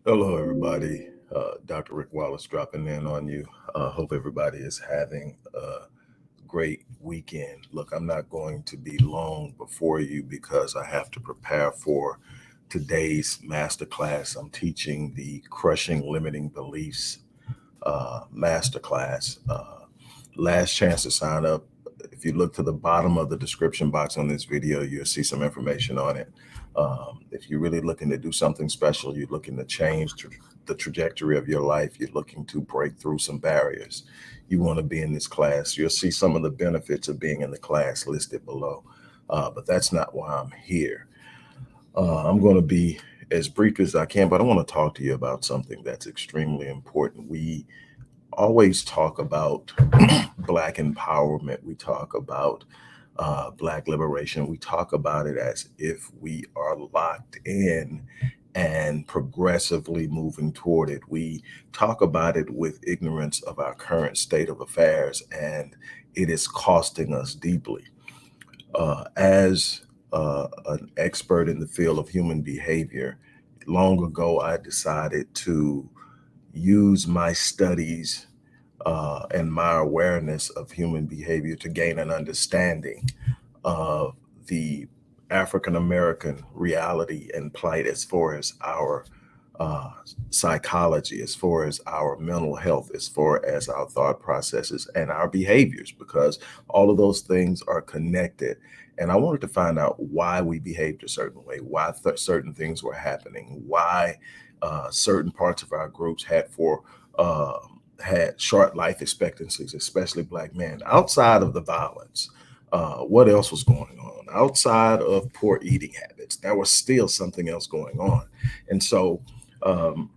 Hello, everybody. Dr. Rick Wallace dropping in on you. Hope everybody is having a great weekend. Look, I'm not going to be long before you because I have to prepare for today's masterclass. I'm teaching the Crushing Limiting Beliefs masterclass. Last chance to sign up. If you look to the bottom of the description box on this video, you'll see some information on it. If you're really looking to do something special, you're looking to change the trajectory of your life, you're looking to break through some barriers, you want to be in this class, you'll see some of the benefits of being in the class listed below. But that's not why I'm here. I'm going to be as brief as I can, but I want to talk to you about something that's extremely important. We always talk about Black empowerment. We talk about Black liberation. We talk about it as if we are locked in and progressively moving toward it. We talk about it with ignorance of our current state of affairs, and it is costing us deeply. As an expert in the field of human behavior, long ago I decided to use my studies and my awareness of human behavior to gain an understanding of the African American reality and plight as far as our uh, psychology, as far as our mental health, as far as our thought processes and our behaviors, because all of those things are connected. And I wanted to find out why we behaved a certain way, why certain things were happening, why certain parts of our groups uh, had short life expectancies, especially Black men, outside of the violence. What else was going on? Outside of poor eating habits, there was still something else going on. And so um,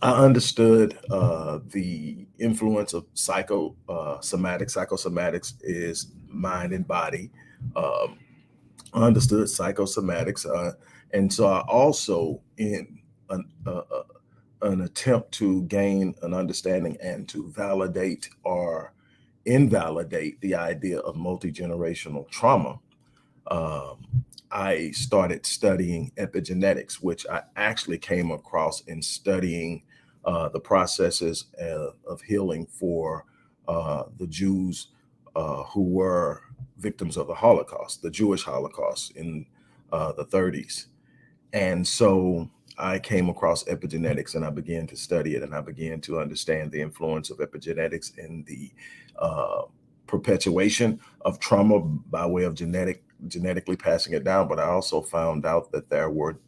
I understood the influence of psychosomatics is mind and body. Um, I understood psychosomatics. And so I also, in an, an attempt to gain an understanding and to validate or invalidate the idea of multi generational trauma, um, I started studying epigenetics, which I actually came across in studying the processes of healing for the Jews who were victims of the Holocaust, the Jewish Holocaust in the 30s. And so I came across epigenetics and I began to study it and I began to understand the influence of epigenetics in the uh, perpetuation of trauma by way of genetically passing it down. But I also found out that there were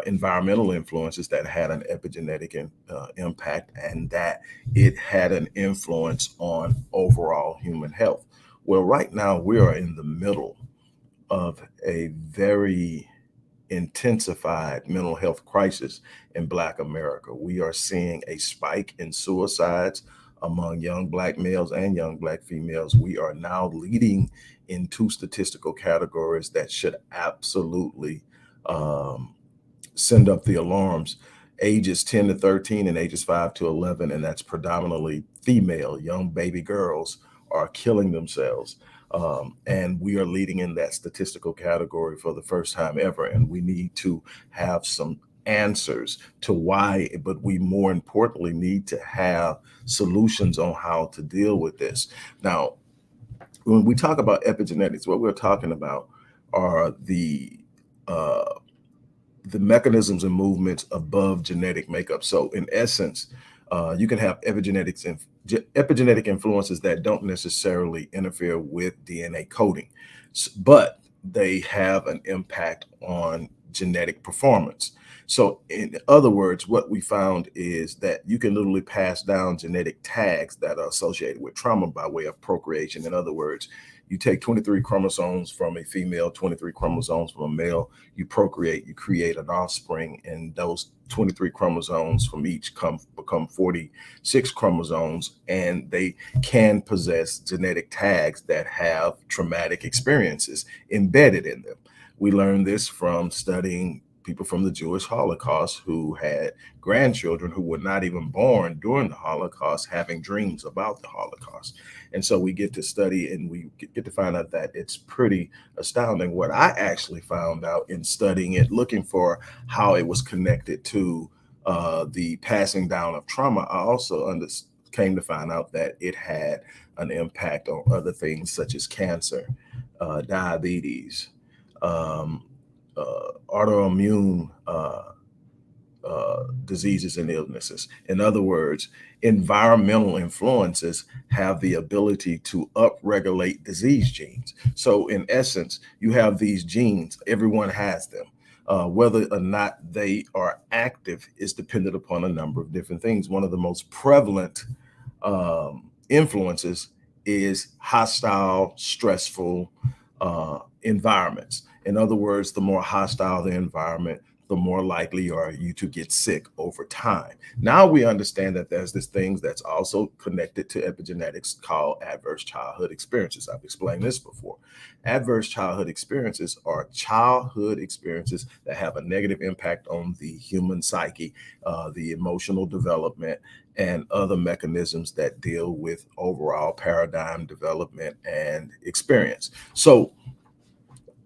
environmental influences that had an epigenetic impact and that it had an influence on overall human health. Well, right now we are in the middle of a very intensified mental health crisis in Black America. We are seeing a spike in suicides among young Black males and young Black females. We are now leading in two statistical categories that should absolutely um, send up the alarms: ages 10 to 13 and ages 5 to 11. And that's predominantly female. Young baby girls are killing themselves. And we are leading in that statistical category for the first time ever. And we need to have some answers to why, but we more importantly need to have solutions on how to deal with this. Now, when we talk about epigenetics, what we're talking about are uh, the mechanisms and movements above genetic makeup. So, in essence, you can have epigenetic influences that don't necessarily interfere with DNA coding, but they have an impact on genetic performance. So, in other words, what we found is that you can literally pass down genetic tags that are associated with trauma by way of procreation. In other words, you take 23 chromosomes from a female, 23 chromosomes from a male, you procreate, you create an offspring, and those 23 chromosomes from each become 46 chromosomes, and they can possess genetic tags that have traumatic experiences embedded in them. We learned this from studying people from the Jewish Holocaust who had grandchildren who were not even born during the Holocaust having dreams about the Holocaust. And so we get to study and we get to find out that it's pretty astounding. What I actually found out in studying it, looking for how it was connected to the passing down of trauma, I also came to find out that it had an impact on other things such as cancer, diabetes, um, autoimmune diseases and illnesses. In other words, environmental influences have the ability to upregulate disease genes. So, in essence, you have these genes, everyone has them. Whether or not they are active is dependent upon a number of different things. One of the most prevalent influences is hostile, stressful environments. In other words, the more hostile the environment, the more likely are you to get sick over time. Now we understand that there's this thing that's also connected to epigenetics called adverse childhood experiences. I've explained this before. Adverse childhood experiences are childhood experiences that have a negative impact on the human psyche, the emotional development, and other mechanisms that deal with overall paradigm development and experience. So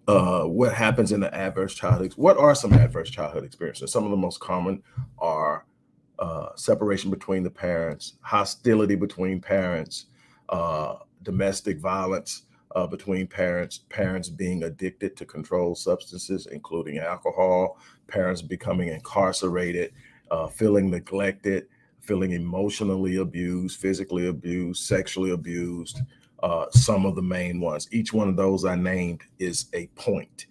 what happens in the adverse childhood? What are some adverse childhood experiences? Some of the most common are separation between the parents, hostility between parents, domestic violence between parents, parents being addicted to controlled substances, including alcohol, parents becoming incarcerated, feeling neglected, feeling emotionally abused, physically abused, sexually abused. Some of the main ones. Each one of those I named is a point.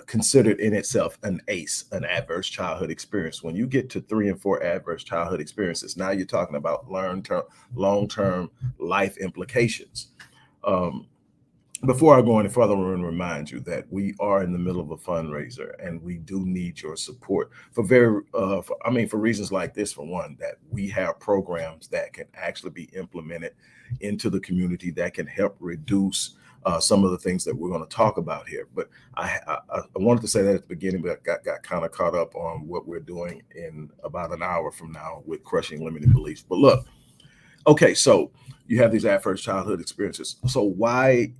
Considered in itself an ACE, an adverse childhood experience. When you get to 3 and 4 adverse childhood experiences, now you're talking about long-term life implications. Um, Before I go any further, I want to remind you that we are in the middle of a fundraiser, and we do need your support for reasons like this. For one, that we have programs that can actually be implemented into the community that can help reduce some of the things that we're going to talk about here. But I wanted to say that at the beginning, but I got kind of caught up on what we're doing in about an hour from now with crushing limiting beliefs. But look, okay, so you have these adverse childhood experiences. So why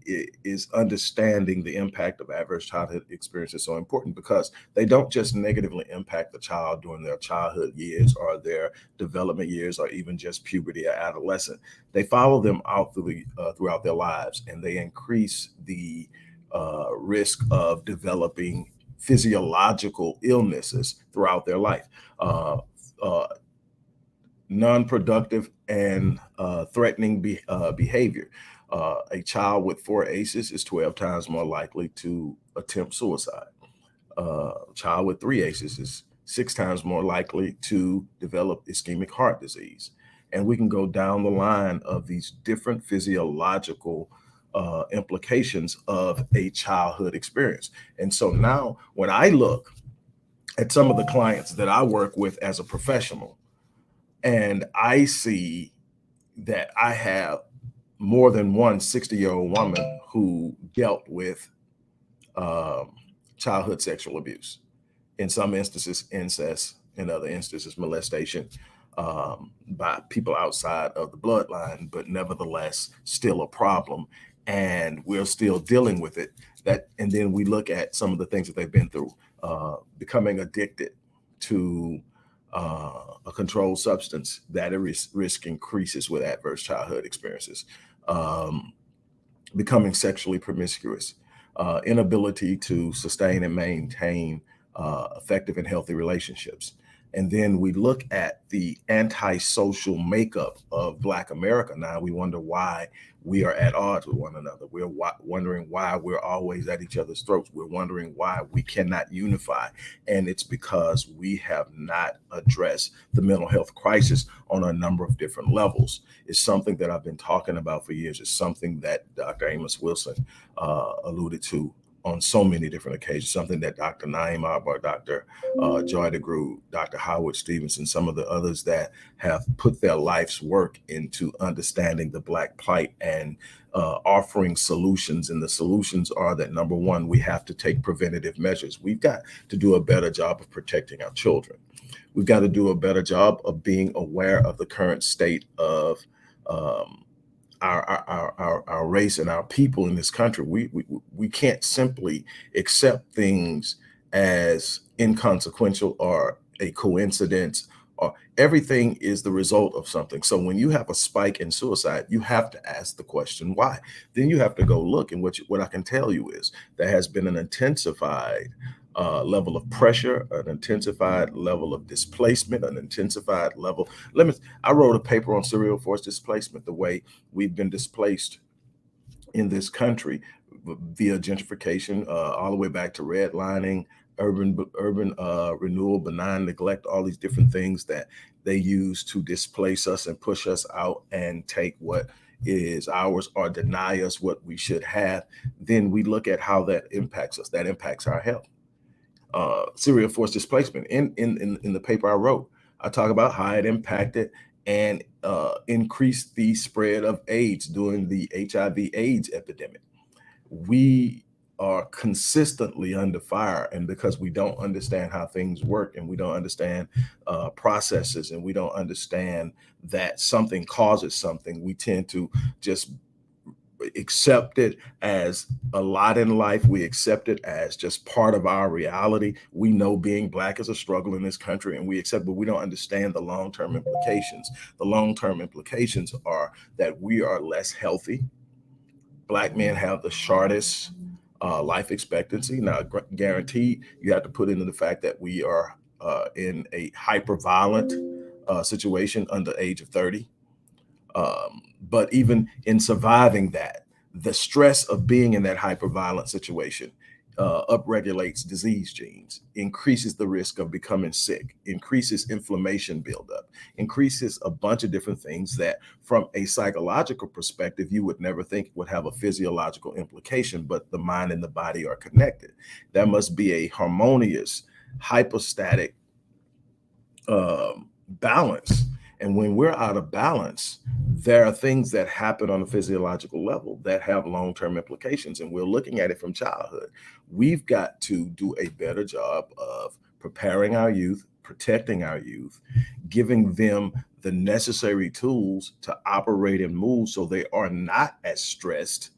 is understanding the impact of adverse childhood experiences so important? Because they don't just negatively impact the child during their childhood years or their development years or even just puberty or adolescence. They follow them out throughout their lives, and they increase the risk of developing physiological illnesses throughout their life. Uh, Non-productive and threatening behavior. A child with 4 ACEs is 12 times more likely to attempt suicide. A child with 3 ACEs is 6 times more likely to develop ischemic heart disease. And we can go down the line of these different physiological implications of a childhood experience. And so now when I look at some of the clients that I work with as a professional, and I see that I have more than one 60-year-old woman who dealt with um, childhood sexual abuse. In some instances, incest. In other instances, molestation by people outside of the bloodline, but nevertheless, still a problem. And we're still dealing with it. And then we look at some of the things that they've been through, becoming addicted to a controlled substance. That risk increases with adverse childhood experiences. Becoming sexually promiscuous, inability to sustain and maintain effective and healthy relationships. And then we look at the antisocial makeup of Black America. Now we wonder why we are at odds with one another. We're wondering why we're always at each other's throats. We're wondering why we cannot unify. And it's because we have not addressed the mental health crisis on a number of different levels. It's something that I've been talking about for years. It's something that Dr. Amos Wilson alluded to on so many different occasions, something that Dr. Naeem Arbar, Dr. Joy DeGrood, Dr. Howard Stevenson, some of the others that have put their life's work into understanding the Black plight and offering solutions. And the solutions are that, number one, we have to take preventative measures. We've got to do a better job of protecting our children. We've got to do a better job of being aware of the current state of our race and our people in this country. We can't simply accept things as inconsequential or a coincidence, or everything is the result of something. So when you have a spike in suicide, you have to ask the question why. Then you have to go look, and what I can tell you is there has been an intensified level of pressure, an intensified level of displacement, an intensified level. I wrote a paper on serial force displacement, the way we've been displaced in this country via gentrification, all the way back to redlining, urban renewal, benign neglect, all these different things that they use to displace us and push us out and take what is ours or deny us what we should have. Then we look at how that impacts us. That impacts our health. Serial force displacement. In the paper I wrote, I talk about how it impacted and increased the spread of AIDS during the HIV/AIDS epidemic. We are consistently under fire, and because we don't understand how things work, and we don't understand processes, and we don't understand that something causes something, we tend to just accept it as a lot in life. We accept it as just part of our reality. We know being Black is a struggle in this country, and we accept, but we don't understand the long-term implications. The long-term implications are that we are less healthy. Black men have the shortest life expectancy. Now, guaranteed, you have to put into the fact that we are in a hyper-violent situation under the age of 30. But even in surviving that, the stress of being in that hyperviolent situation upregulates disease genes, increases the risk of becoming sick, increases inflammation buildup, increases a bunch of different things that from a psychological perspective, you would never think would have a physiological implication, but the mind and the body are connected. There must be a harmonious, hypostatic balance. And when we're out of balance, there are things that happen on a physiological level that have long-term implications. And we're looking at it from childhood. We've got to do a better job of preparing our youth, protecting our youth, giving them the necessary tools to operate and move so they are not as stressed,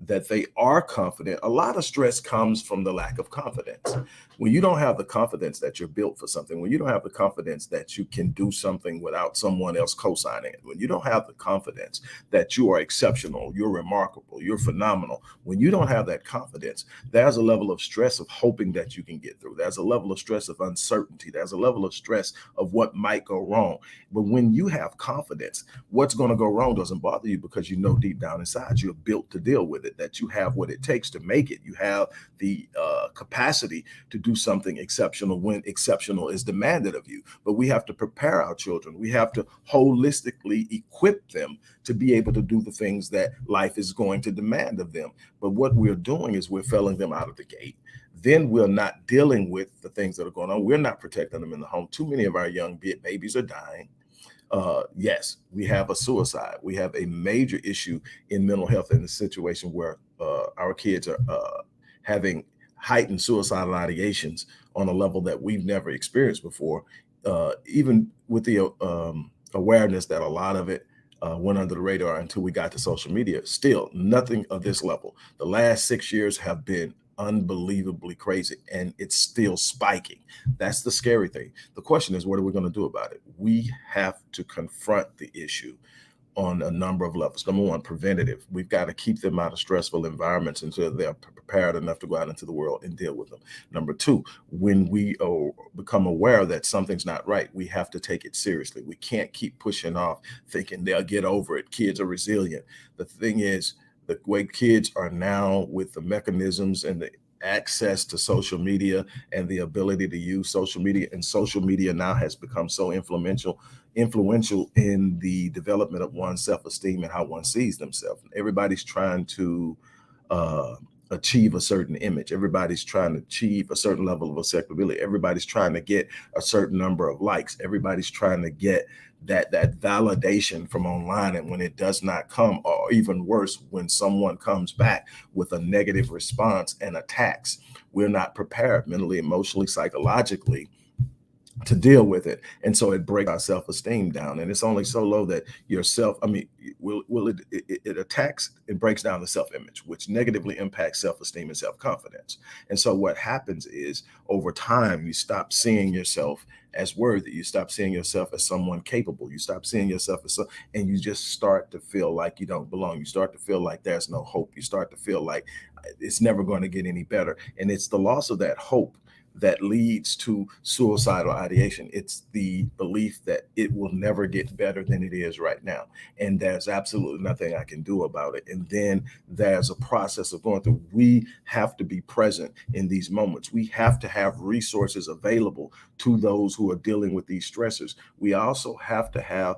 that they are confident. A lot of stress comes from the lack of confidence. When you don't have the confidence that you're built for something, when you don't have the confidence that you can do something without someone else co-signing it, when you don't have the confidence that you are exceptional, you're remarkable, you're phenomenal, when you don't have that confidence, there's a level of stress of hoping that you can get through. There's a level of stress of uncertainty. There's a level of stress of what might go wrong. But when you have confidence, what's going to go wrong doesn't bother you, because you know deep down inside you're built to deal with it, that you have what it takes to make it. You have the capacity to do something exceptional when exceptional is demanded of you. But we have to prepare our children. We have to holistically equip them to be able to do the things that life is going to demand of them. But what we're doing is we're failing them out of the gate. Then we're not dealing with the things that are going on. We're not protecting them in the home. Too many of our young babies are dying. Yes, we have a suicide. We have a major issue in mental health in the situation where our kids are having heightened suicidal ideations on a level that we've never experienced before, even with the awareness that a lot of it went under the radar until we got to social media. Still, nothing of this level. The last 6 years have been unbelievably crazy, and it's still spiking. That's the scary thing. The question is, what are we going to do about it? We have to confront the issue on a number of levels. Number one, preventative. We've got to keep them out of stressful environments until they're prepared enough to go out into the world and deal with them. Number two, when we become aware that something's not right, we have to take it seriously. We can't keep pushing off thinking they'll get over it. Kids are resilient. The thing is, the way kids are now, with the mechanisms and the access to social media and the ability to use social media, and social media now has become so influential in the development of one's self-esteem and how one sees themselves. Everybody's trying to achieve a certain image. Everybody's trying to achieve a certain level of acceptability. Everybody's trying to get a certain number of likes. Everybody's trying to get that validation from online. And when it does not come, or even worse, when someone comes back with a negative response and attacks, we're not prepared mentally, emotionally, psychologically to deal with it. And so it breaks our self-esteem down. And it's only so low that yourself, it attacks, it breaks down the self-image, which negatively impacts self-esteem and self-confidence. And so what happens is over time, you stop seeing yourself as worthy. You stop seeing yourself as someone capable. You stop seeing yourself as and you just start to feel like you don't belong. You start to feel like there's no hope. You start to feel like it's never going to get any better. And it's the loss of that hope that leads to suicidal ideation. It's the belief that it will never get better than it is right now. And there's absolutely nothing I can do about it. And then there's a process of going through. We have to be present in these moments. We have to have resources available to those who are dealing with these stressors. We also have to have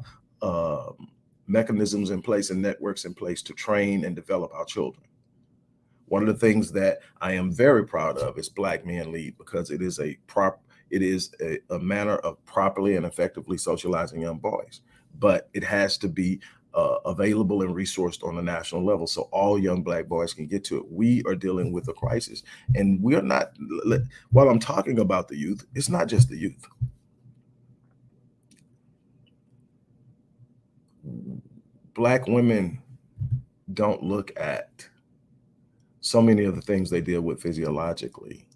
mechanisms in place and networks in place to train and develop our children. One of the things that I am very proud of is Black Men Lead, because it is a manner of properly and effectively socializing young boys. But it has to be available and resourced on a national level so all young Black boys can get to it. We are dealing with a crisis, and we are not, while I'm talking about the youth, it's not just the youth. Black women don't look at so many of the things they deal with physiologically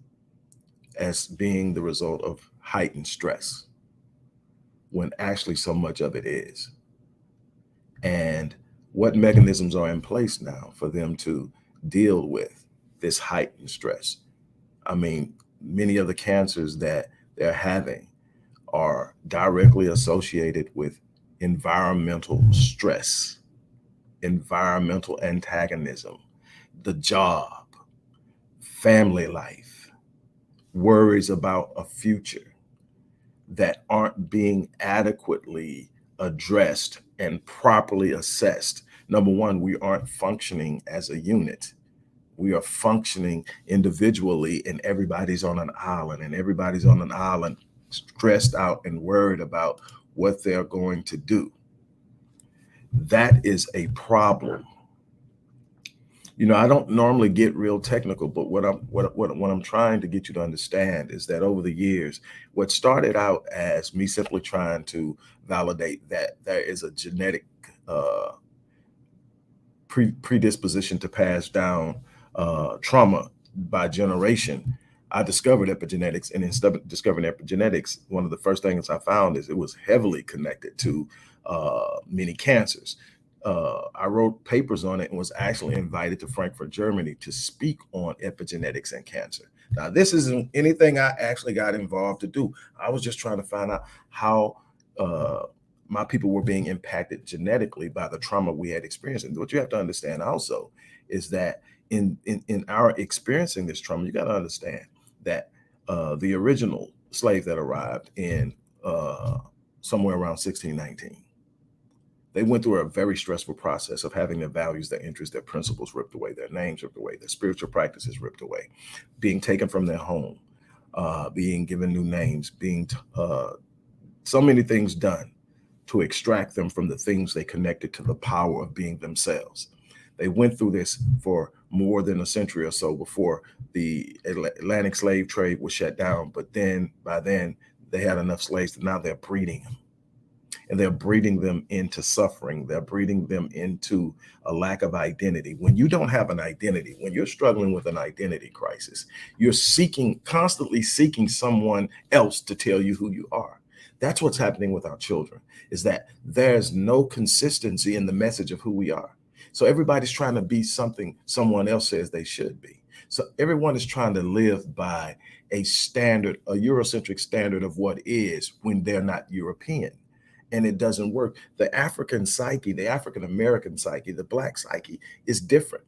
as being the result of heightened stress, when actually so much of it is. And what mechanisms are in place now for them to deal with this heightened stress? I mean, many of the cancers that they're having are directly associated with environmental stress, environmental antagonism, the job, family life, worries about a future that aren't being adequately addressed and properly assessed. Number one, we aren't functioning as a unit. We are functioning individually, and everybody's on an island, stressed out and worried about what they're going to do. That is a problem. You know, I don't normally get real technical, but what I'm trying to get you to understand is that over the years, what started out as me simply trying to validate that there is a genetic predisposition to pass down trauma by generation, I discovered epigenetics. And in discovering epigenetics, one of the first things I found is it was heavily connected to many cancers. I wrote papers on it and was actually invited to Frankfurt, Germany to speak on epigenetics and cancer. Now, this isn't anything I actually got involved to do. I was just trying to find out how my people were being impacted genetically by the trauma we had experienced. And what you have to understand also is that in our experiencing this trauma, you got to understand that the original slave that arrived in somewhere around 1619, they went through a very stressful process of having their values, their interests, their principles ripped away, their names ripped away, their spiritual practices ripped away, being taken from their home, being given new names, being so many things done to extract them from the things they connected to the power of being themselves. They went through this for more than a century or so before the Atlantic slave trade was shut down. But then by then they had enough slaves that now they're breeding them. And they're breeding them into suffering. They're breeding them into a lack of identity. When you don't have an identity, when you're struggling with an identity crisis, you're constantly seeking someone else to tell you who you are. That's what's happening with our children, is that there's no consistency in the message of who we are. So everybody's trying to be something someone else says they should be. So everyone is trying to live by a standard, a Eurocentric standard of what is, when they're not European. And it doesn't work. The African psyche, the African American psyche, the Black psyche is different.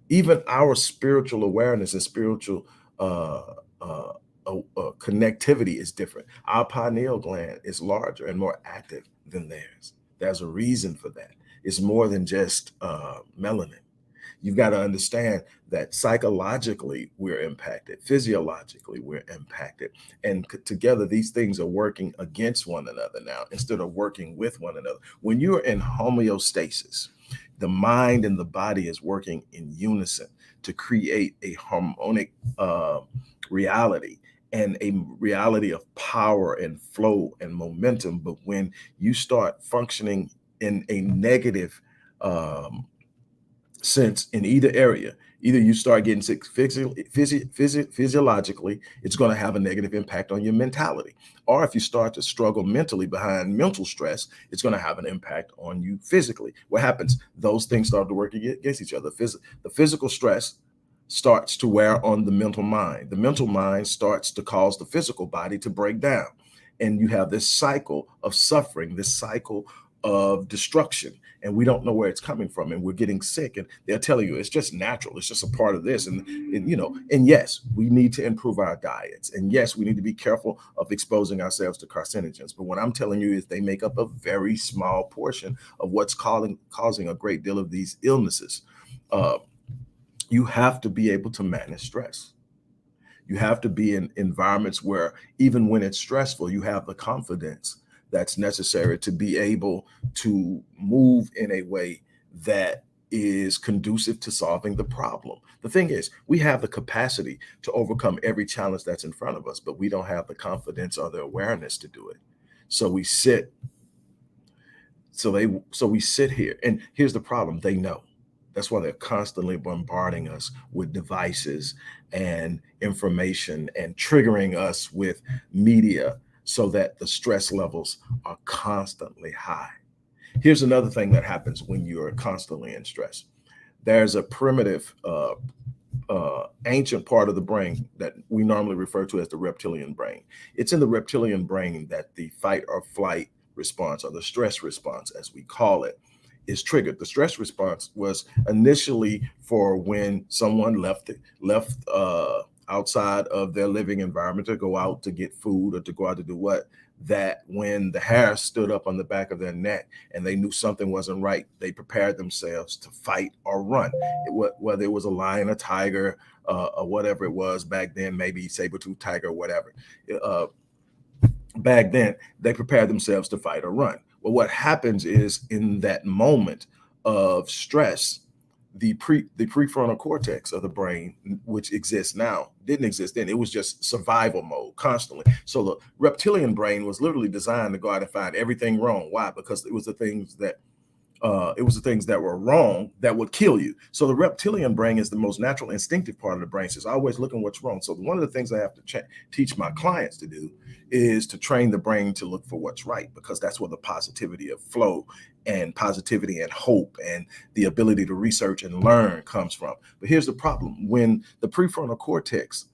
Even our spiritual awareness and spiritual connectivity is different. Our pineal gland is larger and more active than theirs. There's a reason for that. It's more than just melanin. You've got to understand that psychologically we're impacted, physiologically we're impacted, and together these things are working against one another now instead of working with one another. When you're in homeostasis, the mind and the body is working in unison to create a harmonic reality. and a reality of power and flow and momentum. But when you start functioning in a negative sense in either area, either you start getting sick physiologically, it's going to have a negative impact on your mentality. Or if you start to struggle mentally behind mental stress, it's going to have an impact on you physically. What happens? Those things start to work against each other. The physical stress starts to wear on the mental mind. The mental mind starts to cause the physical body to break down. And you have this cycle of suffering, this cycle of destruction, and we don't know where it's coming from, and we're getting sick, and they're telling you it's just natural, it's just a part of this, and yes, we need to improve our diets, and yes, we need to be careful of exposing ourselves to carcinogens, but what I'm telling you is they make up a very small portion of what's causing a great deal of these illnesses. You have to be able to manage stress. You have to be in environments where even when it's stressful, you have the confidence that's necessary to be able to move in a way that is conducive to solving the problem. The thing is, we have the capacity to overcome every challenge that's in front of us, but we don't have the confidence or the awareness to do it. So we sit, so we sit here, and here's the problem: they know. That's why they're constantly bombarding us with devices and information and triggering us with media so that the stress levels are constantly high. Here's another thing that happens when you're constantly in stress. There's a primitive, ancient part of the brain that we normally refer to as the reptilian brain. It's in the reptilian brain that the fight or flight response, or the stress response, as we call it, is triggered. The stress response was initially for when someone left outside of their living environment to go out to get food or to go out to do what, that when the hair stood up on the back of their neck and they knew something wasn't right, they prepared themselves to fight or run. Whether it was a lion, a tiger, or whatever it was back then, maybe saber-toothed tiger or whatever. Back then, they prepared themselves to fight or run. Well, what happens is in that moment of stress, the prefrontal cortex of the brain, which exists now, didn't exist then. It was just survival mode constantly. So the reptilian brain was literally designed to go out and find everything wrong. Why? Because it was the things that were wrong that would kill you. So the reptilian brain is the most natural, instinctive part of the brain. So it's always looking what's wrong. So one of the things I have to teach my clients to do is to train the brain to look for what's right, because that's where the positivity of flow and positivity and hope and the ability to research and learn comes from. But here's the problem: when the prefrontal cortex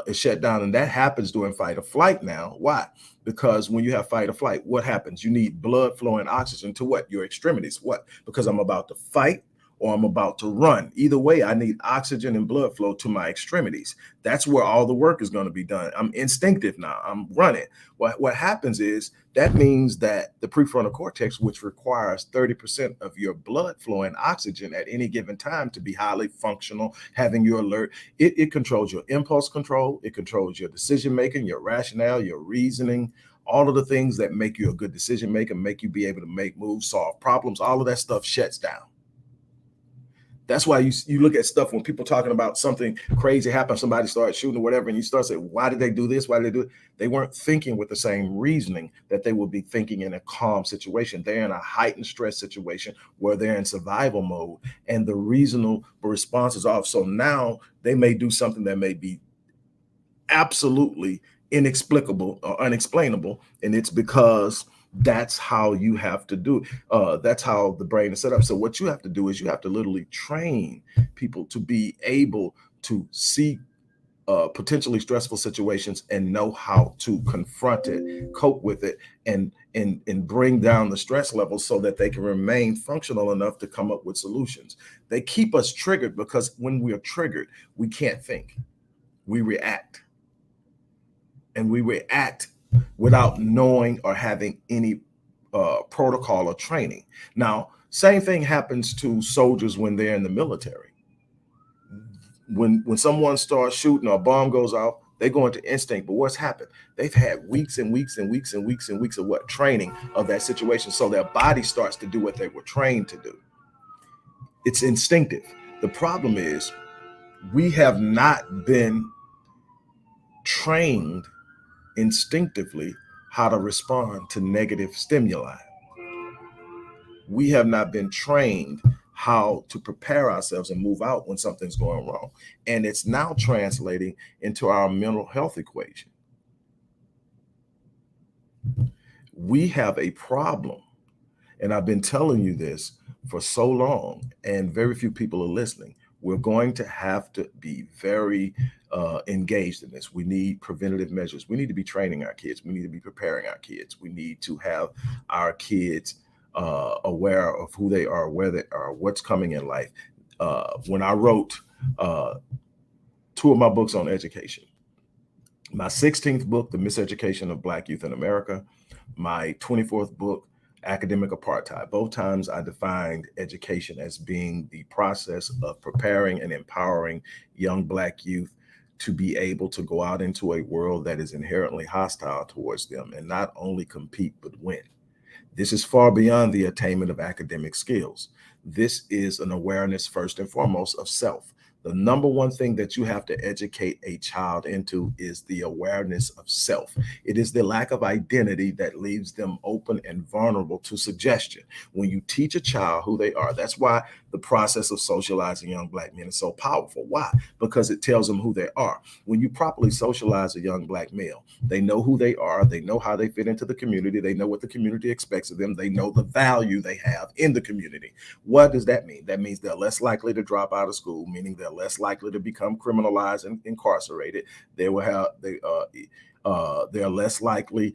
is shut down, and that happens during fight or flight now. Why? Because when you have fight or flight, what happens? You need blood flow and oxygen to what? Your extremities. What? Because I'm about to fight or I'm about to run. Either way, I need oxygen and blood flow to my extremities. That's where all the work is going to be done. I'm instinctive now. I'm running. What happens is that means that the prefrontal cortex, which requires 30% of your blood flow and oxygen at any given time to be highly functional, having you alert, it controls your impulse control. It controls your decision making, your rationale, your reasoning, all of the things that make you a good decision maker, make you be able to make moves, solve problems. All of that stuff shuts down. That's why you look at stuff when people talking about something crazy happened, somebody started shooting or whatever, and you start saying, why did they do this? Why did they do it? They weren't thinking with the same reasoning that they would be thinking in a calm situation. They're in a heightened stress situation where they're in survival mode, and the reasonable response is off. So now they may do something that may be absolutely inexplicable or unexplainable, and it's because that's how you have to do it. That's how the brain is set up. So what you have to do is you have to literally train people to be able to see potentially stressful situations and know how to confront it, cope with it, and bring down the stress levels so that they can remain functional enough to come up with solutions. They keep us triggered because when we are triggered, we can't think. We react. And we react without knowing or having any protocol or training. Now, same thing happens to soldiers when they're in the military. When someone starts shooting or a bomb goes off, they go into instinct. But what's happened? They've had weeks and weeks and weeks and weeks and weeks of what? Training of that situation. So their body starts to do what they were trained to do. It's instinctive. The problem is we have not been trained instinctively how to respond to negative stimuli. We have not been trained how to prepare ourselves and move out when something's going wrong. And it's now translating into our mental health equation. We have a problem. And I've been telling you this for so long, and very few people are listening. We're going to have to be very engaged in this. We need preventative measures. We need to be training our kids. We need to be preparing our kids. We need to have our kids aware of who they are, where they are, what's coming in life. When I wrote two of my books on education, my 16th book, The Miseducation of Black Youth in America, my 24th book, Academic Apartheid. Both times I defined education as being the process of preparing and empowering young Black youth to be able to go out into a world that is inherently hostile towards them and not only compete, but win. This is far beyond the attainment of academic skills. This is an awareness, first and foremost, of self. The number one thing that you have to educate a child into is the awareness of self. It is the lack of identity that leaves them open and vulnerable to suggestion. When you teach a child who they are, that's why the process of socializing young Black men is so powerful. Why? Because it tells them who they are. When you properly socialize a young Black male, they know who they are, they know how they fit into the community, they know what the community expects of them, they know the value they have in the community. What does that mean? That means they're less likely to drop out of school, meaning they're less likely to become criminalized and incarcerated. They're less likely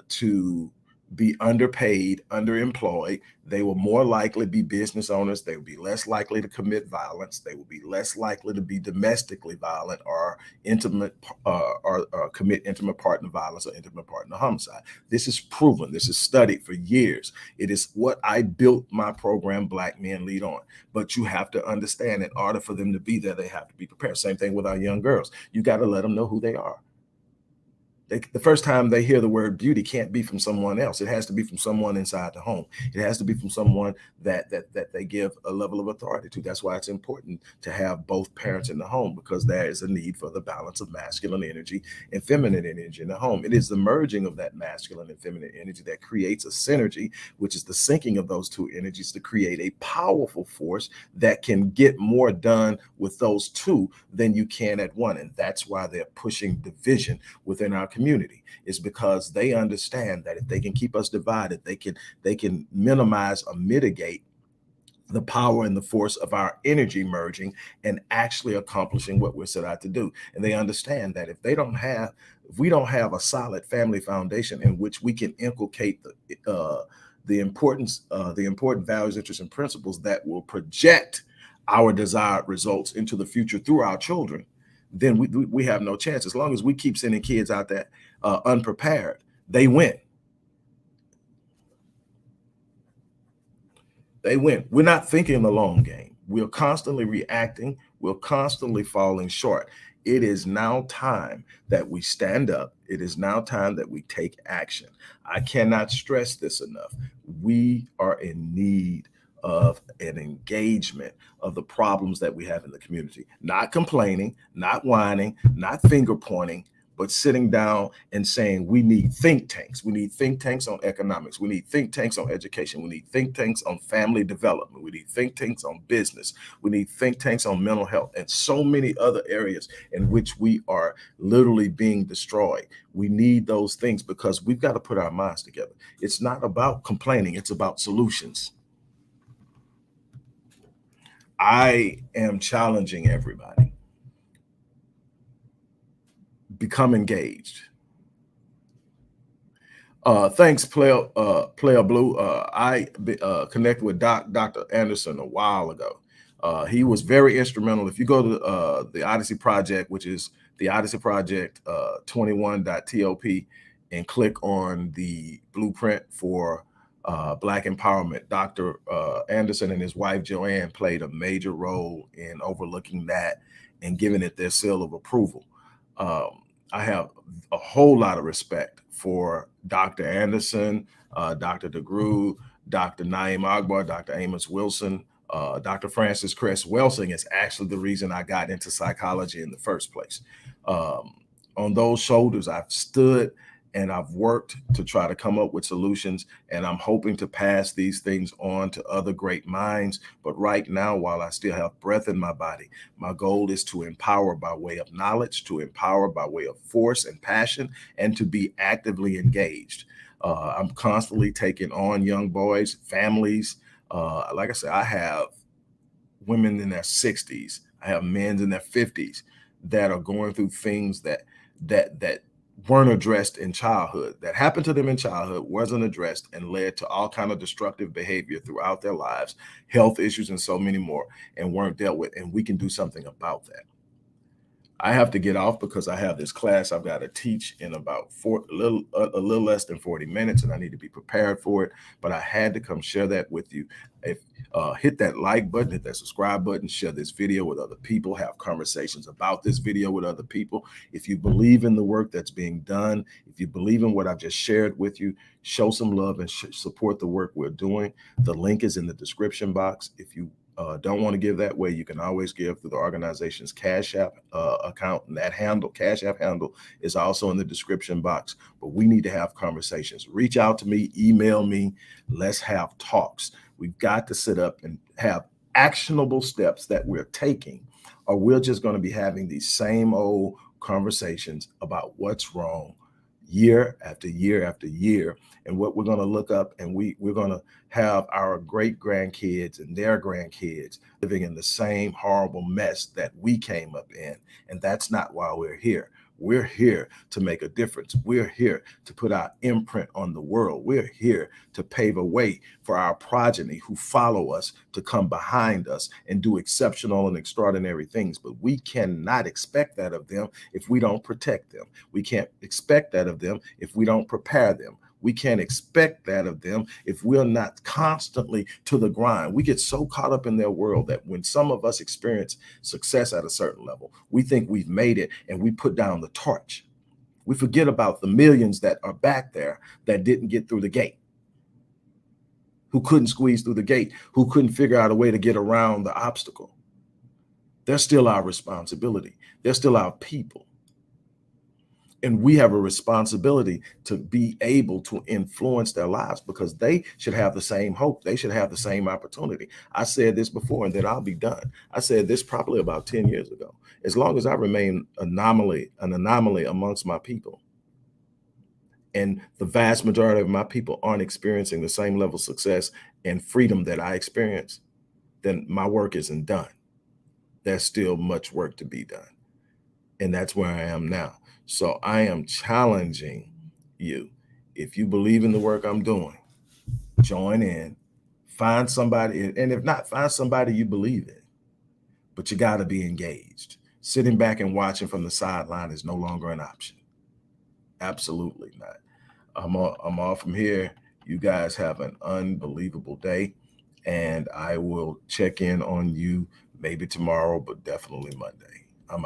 to be underpaid, underemployed. They will more likely be business owners. They will be less likely to commit violence. They will be less likely to be domestically violent or commit intimate partner violence or intimate partner homicide. This is proven. This is studied for years. It is what I built my program, Black Men Lead On. But you have to understand, in order for them to be there, they have to be prepared. Same thing with our young girls. You got to let them know who they are. The first time they hear the word beauty can't be from someone else. It has to be from someone inside the home. It has to be from someone that they give a level of authority to. That's why it's important to have both parents in the home, because there is a need for the balance of masculine energy and feminine energy in the home. It is the merging of that masculine and feminine energy that creates a synergy, which is the syncing of those two energies to create a powerful force that can get more done with those two than you can at one. And that's why they're pushing division within our community, is because they understand that if they can keep us divided, they can minimize or mitigate the power and the force of our energy merging and actually accomplishing what we're set out to do. And they understand that if we don't have a solid family foundation in which we can inculcate the important values, interests, and principles that will project our desired results into the future through our children, then we have no chance. As long as we keep sending kids out there unprepared, they win. They win. We're not thinking the long game. We're constantly reacting. We're constantly falling short. It is now time that we stand up. It is now time that we take action. I cannot stress this enough. We are in need of an engagement of the problems that we have in the community. Not complaining, not whining, not finger pointing, but sitting down and saying we need think tanks. We need think tanks on economics. We need think tanks on education. We need think tanks on family development. We need think tanks on business. We need think tanks on mental health and so many other areas in which we are literally being destroyed. We need those things because we've got to put our minds together. It's not about complaining. It's about solutions. I am challenging everybody. Become engaged. Thanks, Player Blue. I connected with Dr. Anderson a while ago. He was very instrumental. If you go to the Odyssey Project, which is the Odyssey Project 21.top, and click on the blueprint for Black empowerment, Dr. Anderson and his wife Joanne played a major role in overlooking that and giving it their seal of approval. I have a whole lot of respect for Dr. Anderson, Dr. DeGroote, Dr. Naeem Akbar, Dr. Amos Wilson, Dr. Francis Cress Welsing is actually the reason I got into psychology in the first place. on those shoulders, I've stood and I've worked to try to come up with solutions, and I'm hoping to pass these things on to other great minds. But right now, while I still have breath in my body, my goal is to empower by way of knowledge, to empower by way of force and passion, and to be actively engaged. I'm constantly taking on young boys, families. Like I said, I have women in their 60s. I have men in their 50s that are going through things that weren't addressed in childhood, that happened to them in childhood, wasn't addressed, and led to all kind of destructive behavior throughout their lives, health issues, and so many more, and weren't dealt with. And we can do something about that. I have to get off because I have this class I've got to teach in about a little less than 40 minutes, and I need to be prepared for it. But I had to come share that with you. If hit that like button, hit that subscribe button, share this video with other people, have conversations about this video with other people. If you believe in the work that's being done, if you believe in what I've just shared with you, show some love and support the work we're doing. The link is in the description box. If you don't want to give that way, you can always give through the organization's Cash App account, and that handle, Cash App handle, is also in the description box. But we need to have conversations. Reach out to me, email me, let's have talks. We've got to sit up and have actionable steps that we're taking, or we're just going to be having these same old conversations about what's wrong year after year after year. And what we're going to look up, and we're going to have our great grandkids and their grandkids living in the same horrible mess that we came up in. And that's not why we're here. We're here to make a difference. We're here to put our imprint on the world. We're here to pave a way for our progeny who follow us to come behind us and do exceptional and extraordinary things. But we cannot expect that of them if we don't protect them. We can't expect that of them if we don't prepare them. We can't expect that of them if we're not constantly to the grind. We get so caught up in their world that when some of us experience success at a certain level, we think we've made it and we put down the torch. We forget about the millions that are back there that didn't get through the gate, who couldn't squeeze through the gate, who couldn't figure out a way to get around the obstacle. They're still our responsibility. They're still our people. And we have a responsibility to be able to influence their lives, because they should have the same hope. They should have the same opportunity. I said this before, and then I'll be done. I said this probably about 10 years ago. As long as I remain an anomaly amongst my people, and the vast majority of my people aren't experiencing the same level of success and freedom that I experience, then my work isn't done. There's still much work to be done. And that's where I am now. So I am challenging you. If you believe in the work I'm doing, join in, find somebody, and if not, find somebody you believe in. But you got to be engaged. Sitting back and watching from the sideline is no longer an option. Absolutely not. I'm off from here. You guys have an unbelievable day, and I will check in on you maybe tomorrow, but definitely Monday. I'm out.